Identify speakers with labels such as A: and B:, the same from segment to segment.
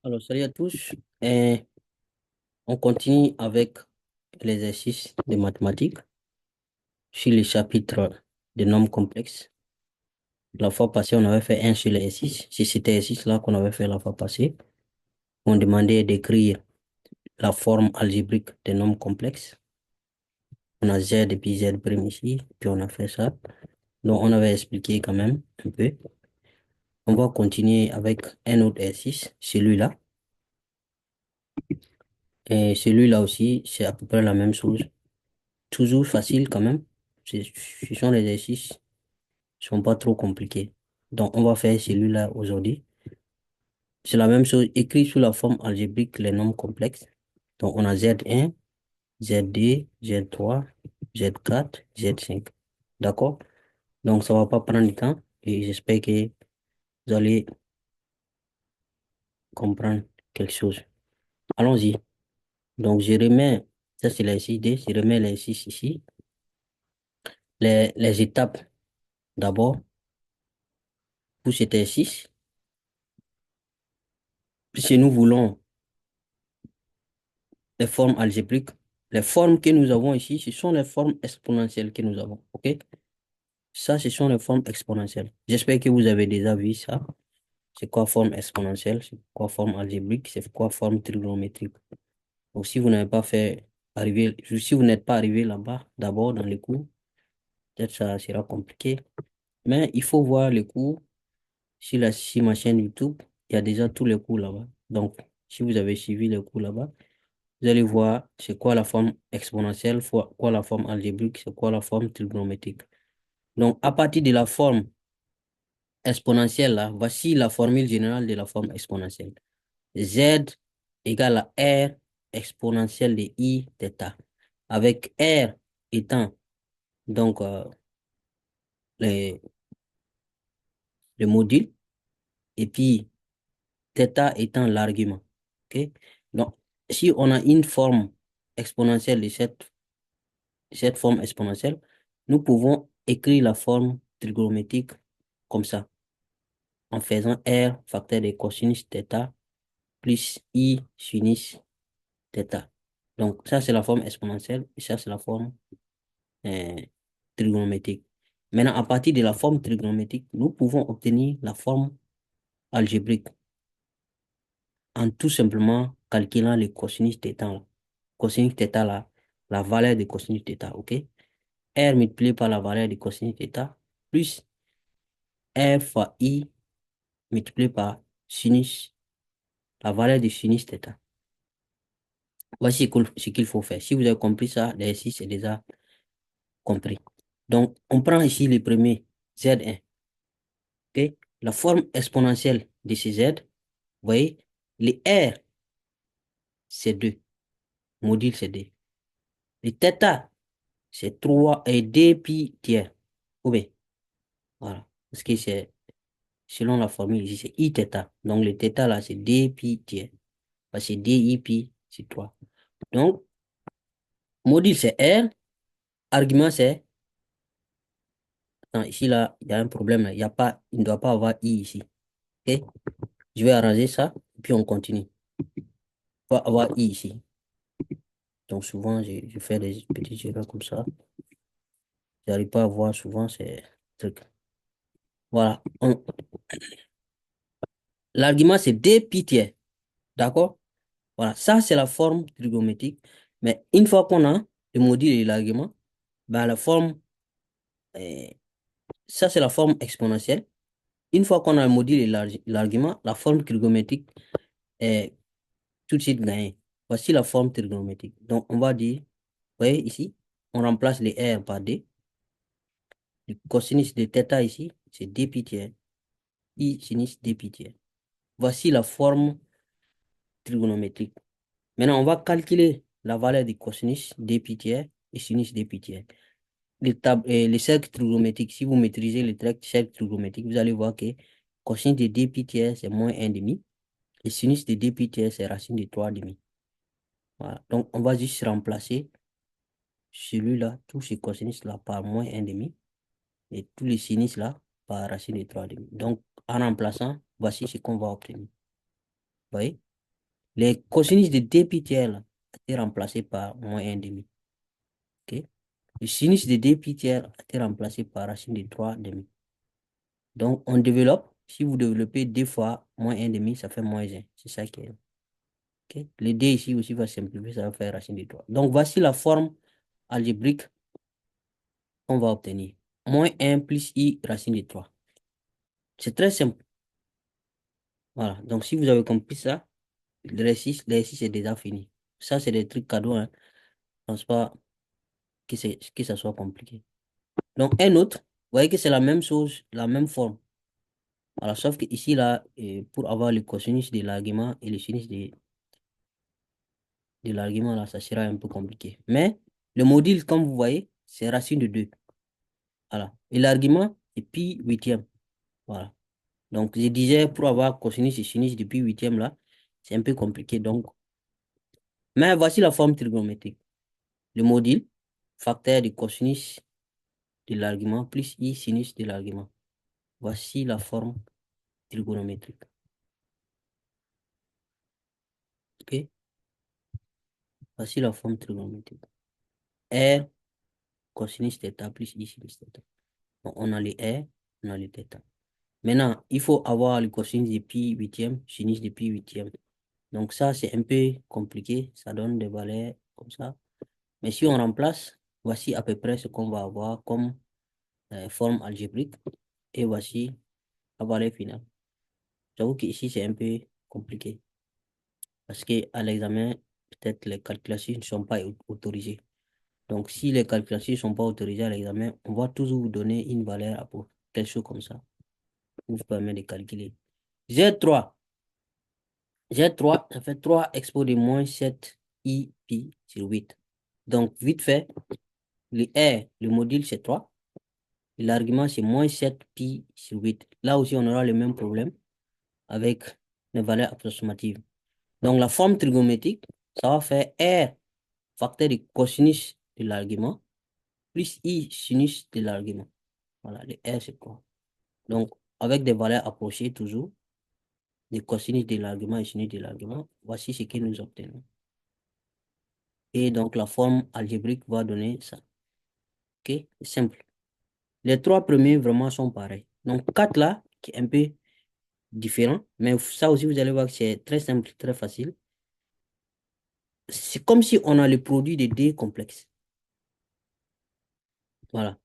A: Alors, salut à tous. Et on continue avec l'exercice de mathématiques sur le chapitre des nombres complexes. La fois passée, on avait fait un sur l'exercice. C'est cet exercice-là qu'on avait fait la fois passée. On demandait d'écrire la forme algébrique des nombres complexes. On a z et puis z' ici, puis on a fait ça. Donc, on avait expliqué quand même un peu. On va continuer avec un autre exercice, celui-là. Et celui-là aussi, c'est à peu près la même chose. Toujours facile quand même. Ce sont des exercices qui sont pas trop compliqués. Donc, on va faire celui-là aujourd'hui. C'est la même chose, écrit sous la forme algébrique les nombres complexes. Donc, on a Z1, Z2, Z3, Z4, Z5. D'accord? Donc, ça va pas prendre du temps et j'espère que vous allez comprendre quelque chose. Allons-y. Donc, je remets, ça c'est l'exercice D, je remets l'exercice ici. Les étapes, d'abord, pour cet exercice, si nous voulons les formes algébriques, les formes que nous avons ici, ce sont les formes exponentielles que nous avons. OK? Ça, ce sont les formes exponentielles. J'espère que vous avez déjà vu ça. C'est quoi forme exponentielle? C'est quoi forme algébrique? C'est quoi forme trigonométrique? Donc, si vous n'avez pas fait arriver, si vous n'êtes pas arrivé là-bas, d'abord dans les cours, peut-être ça sera compliqué. Mais il faut voir les cours sur ma chaîne YouTube. Il y a déjà tous les cours là-bas. Donc, si vous avez suivi les cours là-bas, vous allez voir c'est quoi la forme exponentielle, quoi la forme algébrique, c'est quoi la forme trigonométrique. Donc, à partir de la forme exponentielle, là, voici la formule générale de la forme exponentielle. Z égale à R exponentielle de I θ. Avec R étant donc les, le module et puis θ étant l'argument. OK? Donc, si on a une forme exponentielle de cette forme exponentielle, nous pouvons écrire la forme trigonométrique comme ça, en faisant R facteur de cosinus θ plus I sinus θ. Donc, ça, c'est la forme exponentielle et ça, c'est la forme euh, trigonométrique. Maintenant, à partir de la forme trigonométrique, nous pouvons obtenir la forme algébrique en tout simplement calculant le cosinus θ. Cosinus θ, la valeur de cosinus θ, OK? R multiplié par la valeur de cosinus θ plus R fois I multiplié par sinus, la valeur de sinus θ. Voici ce qu'il faut faire. Si vous avez compris ça, l'exercice est déjà compris. Donc, on prend ici le premier, Z1. OK? La forme exponentielle de ce Z, vous voyez, le R, c'est 2. Module, c'est 2. Le θ, c'est 3 et 2 pi tiers. Ou bien, voilà. Parce que c'est, selon la formule ici, c'est I θ. Donc, le θ là, c'est 2 pi tiers. Parce que 2 I pi, c'est 3. Donc, module, c'est R. Argument, c'est... Non, ici, là, il y a un problème. Là. Il y a pas, il ne doit pas avoir I ici. OK? Je vais arranger ça, puis on continue. Il doit avoir I ici. Donc, souvent, je fais des petites erreurs comme ça. Je n'arrive pas à voir souvent ces trucs. Voilà. L'argument, c'est 2 pi tiers. D'accord? Voilà. Ça, c'est la forme trigonométrique. Mais une fois qu'on a le module et l'argument, ben, la forme, euh, ça, c'est la forme exponentielle. Une fois qu'on a le module et l'argument, la forme trigonométrique est tout de suite gagnée. Voici la forme trigonométrique. Donc, on va dire, vous voyez ici, on remplace les R par D. Le cosinus de θ ici, c'est D pi tiers. I sinus D pi tiers. Voici la forme trigonométrique. Maintenant, on va calculer la valeur du cosinus D pi tiers et sinus D pi tiers. Les cercles trigonométriques, si vous maîtrisez les cercles trigonométriques, vous allez voir que cosinus de D pi tiers, c'est moins 1 demi. Et sinus de D pi tiers, c'est racine de 3 demi. Voilà. Donc, on va juste remplacer celui-là, tous ces cosinus-là par moins 1 demi. Et tous les sinus-là par racine de 3 demi. Donc, en remplaçant, voici ce qu'on va obtenir. Vous voyez? Les cosinus de 2 pi tiers là, a été remplacé par moins 1,5. OK? Le sinus de 2 pi tiers a été remplacé par racine de 3 demi. Donc, on développe. Si vous développez 2 fois moins 1,5, ça fait moins 1. C'est ça qui est. OK? Le D ici aussi va simplifier, ça va faire racine de 3. Donc, voici la forme algébrique qu'on va obtenir. Moins 1 plus I racine de 3. C'est très simple. Voilà. Donc, si vous avez compris ça, l'exercice est déjà fini. Ça, c'est des trucs cadeaux, hein. Je pense pas que ça soit compliqué. Donc, un autre, vous voyez que c'est la même chose, la même forme. Alors, sauf que ici, là, pour avoir le cosinus de l'argument et le sinus de l'argument, là, ça sera un peu compliqué. Mais le module, comme vous voyez, c'est racine de 2. Voilà. Et l'argument, c'est pi huitième. Voilà. Donc, je disais, pour avoir cosinus et sinus depuis huitième, là, c'est un peu compliqué. Donc, mais voici la forme trigonométrique. Le module, facteur de cosinus de l'argument plus i sinus de l'argument. Voici la forme trigonométrique. OK? Voici la forme trigonométrique. R cosinus θ plus i sinus θ. Bon, on a les R, on a les θ. Maintenant, il faut avoir le cosinus de pi huitième, sinus de pi huitième. Donc ça, c'est un peu compliqué. Ça donne des valeurs comme ça. Mais si on remplace, voici à peu près ce qu'on va avoir comme forme algébrique. Et voici la valeur finale. J'avoue qu'ici, c'est un peu compliqué. Parce qu'à l'examen, peut-être les calculations ne sont pas autorisées. Donc, si les calculations ne sont pas autorisées à l'examen, on va toujours vous donner une valeur pour quelque chose comme ça. Qui vous permet de calculer. Z3. Z3, ça fait 3 expo de moins 7 I pi sur 8. Donc, vite fait, le R, le module, c'est 3. L'argument, c'est moins 7 pi sur 8. Là aussi, on aura le même problème avec les valeurs approximatives. Donc, la forme trigonométrique, ça va faire R, facteur de cosinus de l'argument, plus I sinus de l'argument. Voilà, le R, c'est quoi? Donc, avec des valeurs approchées toujours, de cosinus de l'argument et sinus de l'argument, voici ce que nous obtenons. Et donc, la forme algébrique va donner ça. OK? C'est simple. Les trois premiers, vraiment, sont pareils. Donc, 4 là, qui est un peu différent, mais ça aussi, vous allez voir que c'est très simple, très facile. C'est comme si on a le produit de D complexes. Voilà.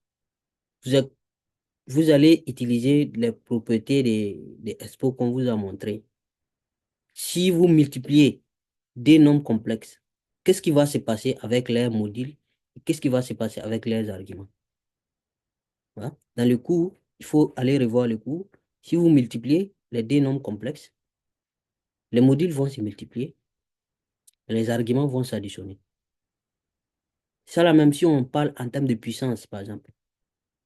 A: Vous, vous allez utiliser les propriétés des expos qu'on vous a montré. Si vous multipliez des nombres complexes, qu'est-ce qui va se passer avec leurs modules? Qu'est-ce qui va se passer avec leurs arguments? Voilà. Dans le cours, il faut aller revoir le cours. Si vous multipliez les deux nombres complexes, les modules vont se multiplier, les arguments vont s'additionner. C'est la même si on parle en termes de puissance, par exemple.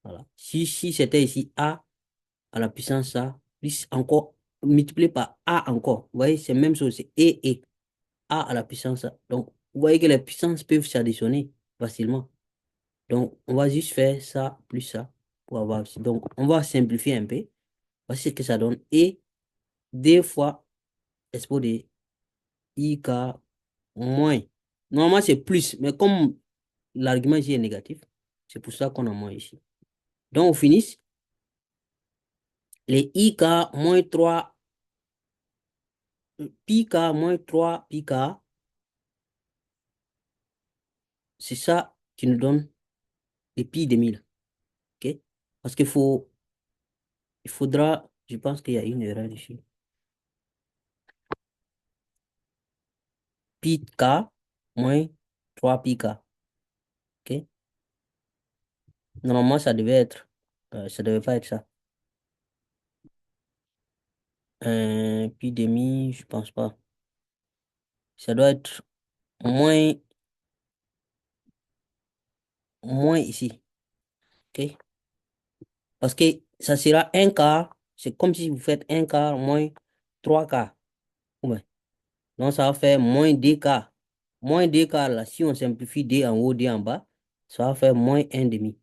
A: Voilà. Si c'était ici A à la puissance A, plus encore multiplié par A encore. Vous voyez, c'est la même chose, c'est et A à la puissance A. Donc, vous voyez que les puissances peuvent s'additionner facilement. Donc, on va juste faire ça plus ça pour avoir. Donc, on va simplifier un peu. Voici ce que ça donne. Et deux fois expo de IK moins. Normalement, c'est plus, mais comme l'argument ici est négatif, c'est pour ça qu'on a moins ici. Donc, on finit. Les IK moins 3 pi k moins 3 pi k, c'est ça qui nous donne les pi de 1000. OK? Parce il faudra, je pense qu'il y a une erreur ici. Pi k moins 3 pi k. OK? Normalement, ça devait pas être ça. Pi demi, je pense pas. Ça doit être moins, moins ici. OK? Parce que ça sera un quart. C'est comme si vous faites un quart moins 3 quarts. Ouais. Donc, ça va faire moins 2 quarts. Moins 2 quarts, là, si on simplifie D en haut, D en bas, ça va faire moins un demi.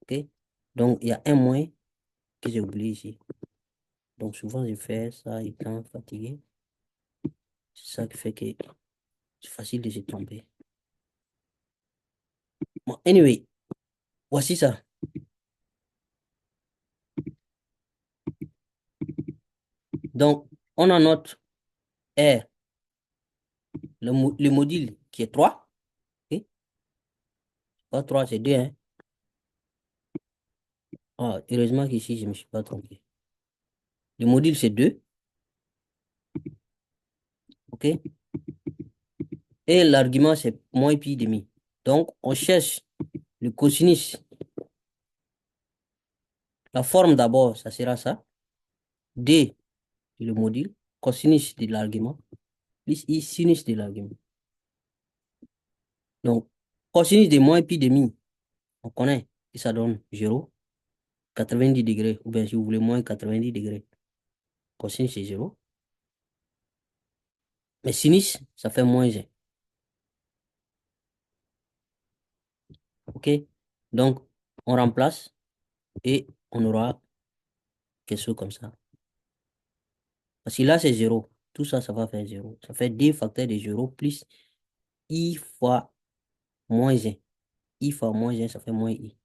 A: OK? Donc, il y a un moins que j'ai oublié ici. Donc, souvent, je fais ça étant fatigué. C'est ça qui fait que c'est facile de se tromper. Bon, anyway, voici ça. Donc, on a notre R, le module qui est 3. Ok? Pas 3, c'est 2, hein. Ah, heureusement qu'ici, je ne me suis pas trompé. Le module, c'est 2. OK? Et l'argument, c'est moins pi demi. Donc, on cherche le cosinus. La forme d'abord, ça sera ça. D, le module, cosinus de l'argument, plus I, sinus de l'argument. Donc, cosinus de moins pi demi, on connaît, et ça donne 0, 90 degrés, ou bien si vous voulez moins 90 degrés. Cosinus, c'est 0. Mais sinus, ça fait moins 1. OK? Donc, on remplace et on aura quelque chose comme ça. Parce que là, c'est 0. Tout ça, ça va faire 0. Ça fait D facteur de 0 plus I fois moins 1. I fois moins 1, ça fait moins I.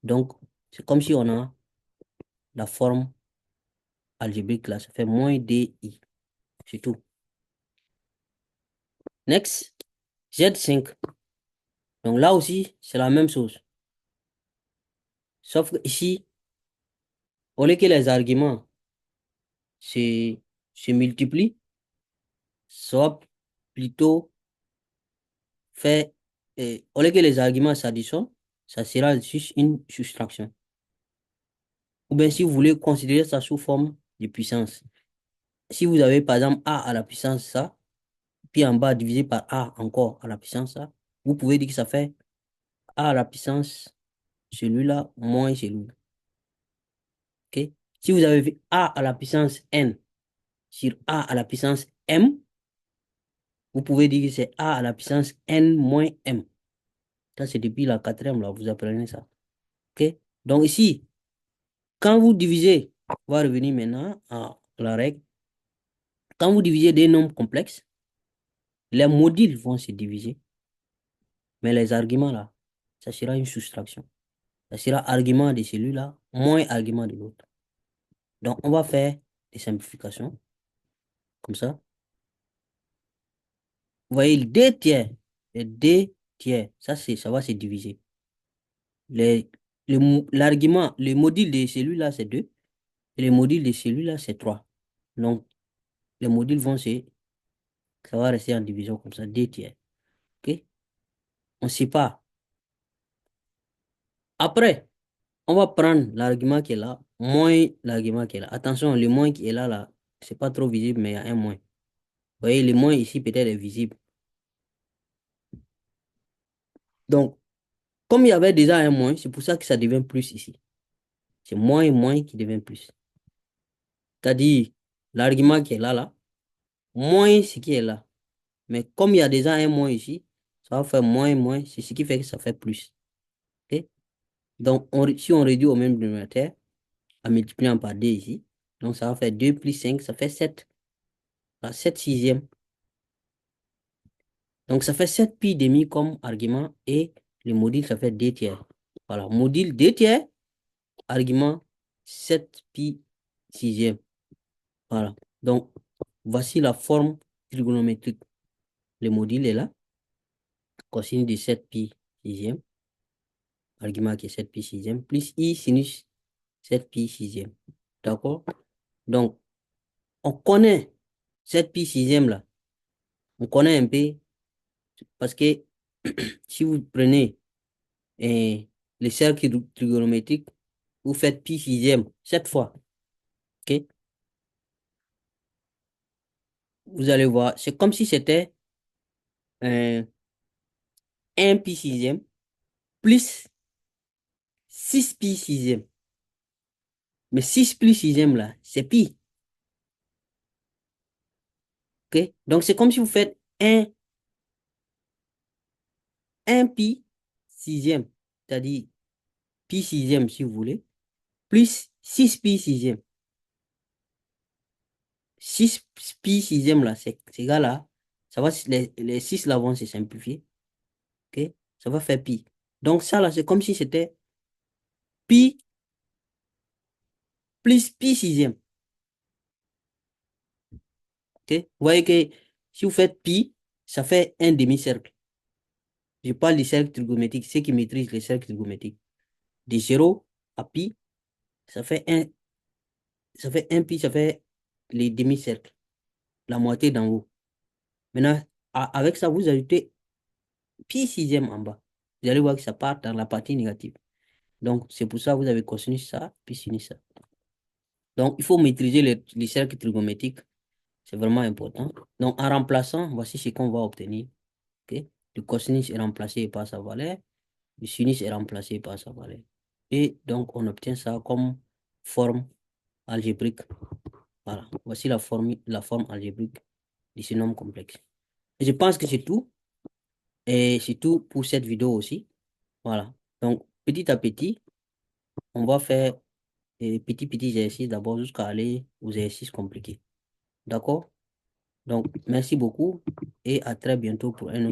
A: Donc, c'est comme si on a la forme algébrique là. Ça fait moins DI. C'est tout. Next, Z5. Donc là aussi, c'est la même chose. Sauf que ici, au lieu que les arguments se multiplient, soit plutôt fait, au lieu que les arguments s'additionnent, ça sera juste une soustraction. Ou bien si vous voulez considérer ça sous forme de puissance. Si vous avez par exemple A à la puissance ça, puis en bas divisé par A encore à la puissance ça, vous pouvez dire que ça fait A à la puissance celui-là moins celui-là. OK? Si vous avez fait A à la puissance N sur A à la puissance M, vous pouvez dire que c'est A à la puissance N moins M. Ça, c'est depuis la quatrième, là, vous apprenez ça. OK? Donc ici, quand vous divisez, on va revenir maintenant à la règle. Quand vous divisez des nombres complexes, les modules vont se diviser, mais les arguments là, ça sera une soustraction. Ça sera argument de celui-là, moins argument de l'autre. Donc, on va faire des simplifications, comme ça. Vous voyez, le D tiers, ça va se diviser. L'argument, le module de celui-là, c'est 2, et le module de celui-là, c'est 3. Donc, les modules ça va rester en division comme ça, D tiers. OK? On sépare. Après, on va prendre l'argument qui est là, moins l'argument qui est là. Attention, le moins qui est là, c'est pas trop visible, mais il y a un moins. Vous voyez, le moins ici peut-être est visible. Donc, comme il y avait déjà un moins, c'est pour ça que ça devient plus ici. C'est moins et moins qui devient plus. C'est-à-dire, l'argument qui est là, moins ce qui est là. Mais comme il y a déjà un moins ici, ça va faire moins, moins, c'est ce qui fait que ça fait plus. OK? Donc, si on réduit au même dénominateur, en multipliant par 2 ici, donc ça va faire 2 plus 5, ça fait 7. 7 sixièmes. Donc, ça fait 7 pi demi comme argument et le module, ça fait 2 tiers. Voilà, module 2 tiers, argument 7 pi sixième. Voilà. Donc, voici la forme trigonométrique. Le module est là, cosinus de 7 pi sixième, argument qui est 7 pi sixième, plus I sinus 7 pi sixième. D'accord? Donc, on connaît 7 pi sixième là. On connaît un peu parce que si vous prenez les cercles trigonométriques, vous faites pi sixième 7 fois. OK? Vous allez voir, c'est comme si c'était un 1 pi sixième plus 6 pi sixième. Mais 6 plus sixième là, c'est pi. OK? Donc, c'est comme si vous faites un pi sixième, c'est-à-dire pi sixième si vous voulez, plus 6 pi sixième. 6 pi sixième là, c'est égal à, ça va, les 6 là vont se simplifier. OK? Ça va faire pi. Donc ça là, c'est comme si c'était pi plus pi sixième. OK? Vous voyez que si vous faites pi, ça fait un demi-cercle. Je parle des cercles trigonométriques, ceux qui maîtrisent les cercles trigonométriques. De 0 à pi, ça fait un pi, ça fait les demi-cercles, la moitié d'en haut. Maintenant, avec ça, vous ajoutez pi sixième en bas. Vous allez voir que ça part dans la partie négative. Donc, c'est pour ça que vous avez cosinus ça, puis sinus ça. Donc, il faut maîtriser les cercles trigonométriques. C'est vraiment important. Donc, en remplaçant, voici ce qu'on va obtenir. OK? Le cosinus est remplacé par sa valeur. Le sinus est remplacé par sa valeur. Et donc, on obtient ça comme forme algébrique. Voilà. Voici la forme algébrique du sinome complexe. Et je pense que c'est tout. Et c'est tout pour cette vidéo aussi. Voilà. Donc, petit à petit, on va faire des petits exercices d'abord jusqu'à aller aux exercices compliqués. D'accord? Donc, merci beaucoup et à très bientôt pour un autre.